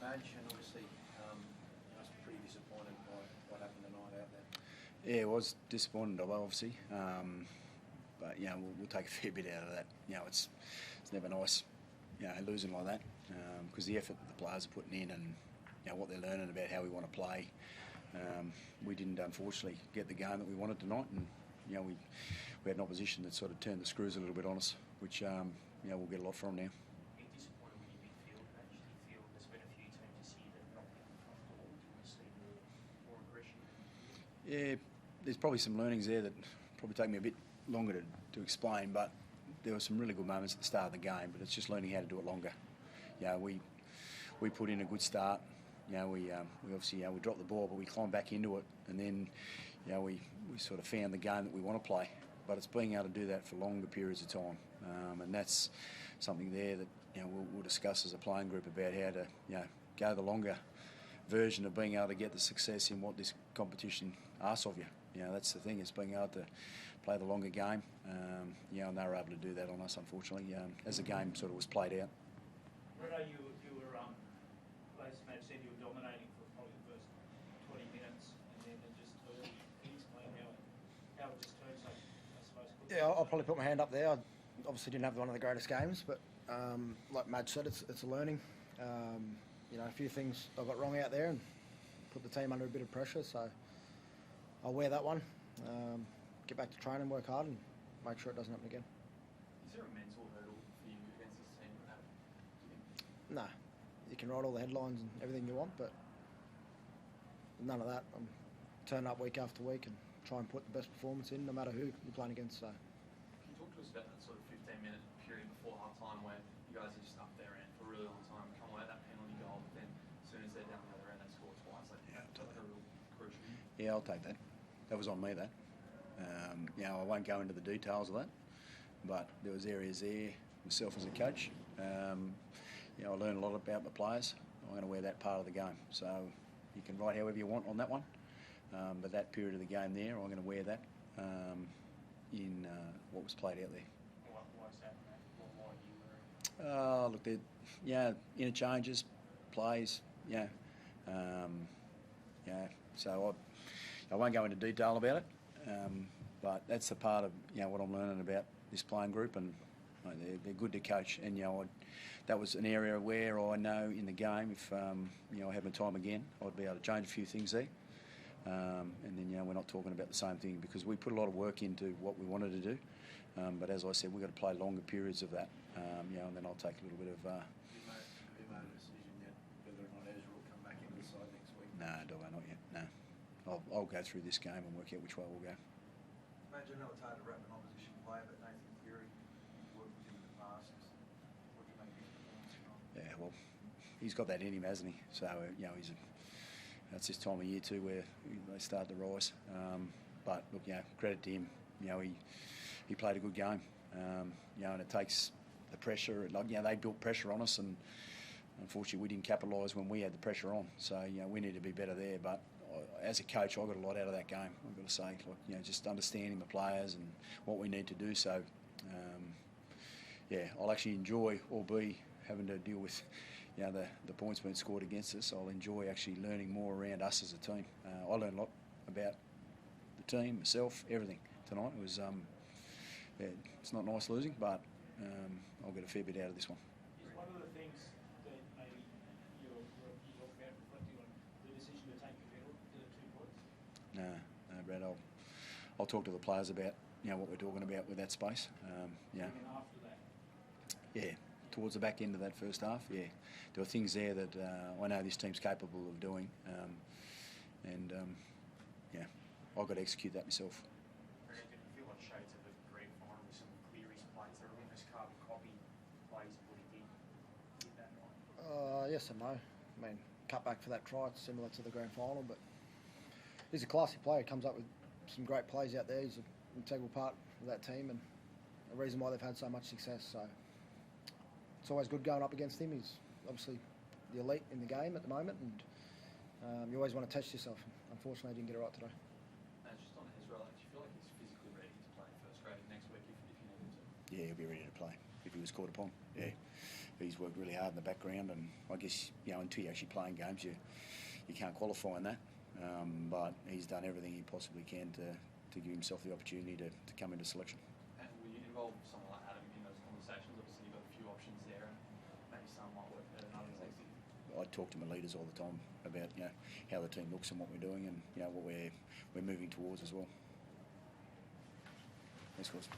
Madge, and obviously I was pretty disappointed by what happened tonight out there. Yeah, it was disappointed, obviously, but we'll take a fair bit out of that. It's never nice, losing like that, because the effort that the players are putting in and what they're learning about how we want to play. We didn't unfortunately get the game that we wanted tonight, and we had an opposition that sort of turned the screws a little bit on us, which we'll get a lot from now. Disappointed with your midfield, Madge? Do you feel there's been a few teams this year that have not been comfortable? Do you want to see more aggression? Yeah, there's probably some learnings there that probably take me a bit longer to explain, but there were some really good moments at the start of the game, but it's just learning how to do it longer. We put in a good start. We obviously we dropped the ball, but we climbed back into it, and then we sort of found the game that we want to play. But it's being able to do that for longer periods of time, and that's something there that we'll discuss as a playing group about how to go the longer version of being able to get the success in what this competition asks of you. That's the thing, is being able to play the longer game. And they were able to do that on us, unfortunately, as the game sort of was played out. Renato, you were, as Madge said, you were dominating for probably the first 20 minutes, and then it just turned. Can you explain how it just turned so, I suppose? Yeah, I'll probably put my hand up there. I obviously didn't have one of the greatest games, but like Madge said, it's a learning. A few things I got wrong out there and put the team under a bit of pressure, so I'll wear that one, get back to training, work hard, and make sure it doesn't happen again. Is there a mental hurdle for you against this team? No. You can write all the headlines and everything you want, but none of that. I'm turning up week after week and try and put the best performance in, no matter who you're playing against. So, can you talk to us about that sort of 15-minute period before half-time where you guys are just up there and for a really long time, come away that penalty goal, but then as soon as they're down the other end, they score twice. That's a real crucial. Yeah, I'll take that. That was on me, that. I won't go into the details of that, but there was areas there, myself as a coach. I learned a lot about my players. I'm going to wear that part of the game. So you can write however you want on that one. But that period of the game there, I'm going to wear that in what was played out there. Why's that, Matt? Why are you wearing? Look, interchanges, plays, So I won't go into detail about it. But that's the part of what I'm learning about this playing group, and they're good to coach. And that was an area where I know in the game, if I had my time again, I'd be able to change a few things there. And then we're not talking about the same thing, because we put a lot of work into what we wanted to do. But as I said, we've got to play longer periods of that. And then I'll take a little bit of. Have you made a decision yet whether or not Ezra will come back into the side next week? No, not yet. No, I'll go through this game and work out which way we'll go. Imagine how it's hard to wrap an opposition player, but Nathan Cleary, you've worked with him in the past. What do you make of his performance tonight? Yeah, well, he's got that in him, hasn't he? So that's this time of year too where they start to rise. But look, credit to him. He played a good game. And it takes the pressure. They built pressure on us, and unfortunately we didn't capitalise when we had the pressure on. So we need to be better there. But as a coach, I got a lot out of that game, I've got to say. Just understanding the players and what we need to do. So I'll actually enjoy, albeit having to deal with the points being scored against us. I'll enjoy actually learning more around us as a team. I learned a lot about the team, myself, everything tonight. It was it's not nice losing, but I'll get a fair bit out of this one. Is one of the things that maybe you talk about reflecting on the decision to take the 2 points? No, Brad. I'll talk to the players about what we're talking about with that space. Even after that? Yeah, towards the back end of that first half. Yeah, there were things there that I know this team's capable of doing, and I've got to execute that myself. Do you feel like shades of a grand final with some Cleary's plays that are almost carbon copy plays of what he did that night? Yes and no. I mean, cut back for that try, it's similar to the grand final, but he's a classy player. He comes up with some great plays out there. He's an integral part of that team, and a reason why they've had so much success. So it's always good going up against him. He's obviously the elite in the game at the moment, and you always want to test yourself. Unfortunately, I didn't get it right today. Just on Ezra, do you feel like he's physically ready to play first grade next week if you need him to? Yeah, he'll be ready to play if he was called upon. Yeah, he's worked really hard in the background, and I guess, you know, until you're actually playing games, you can't qualify in that. But he's done everything he possibly can to give himself the opportunity to come into selection. And will you involve someone like Adam in those conversations? Obviously, you've got a few options there, and maybe some might work better than others next year. I talk to my leaders all the time about, you know, how the team looks and what we're doing, and, you know, what we're moving towards as well. Thanks, guys.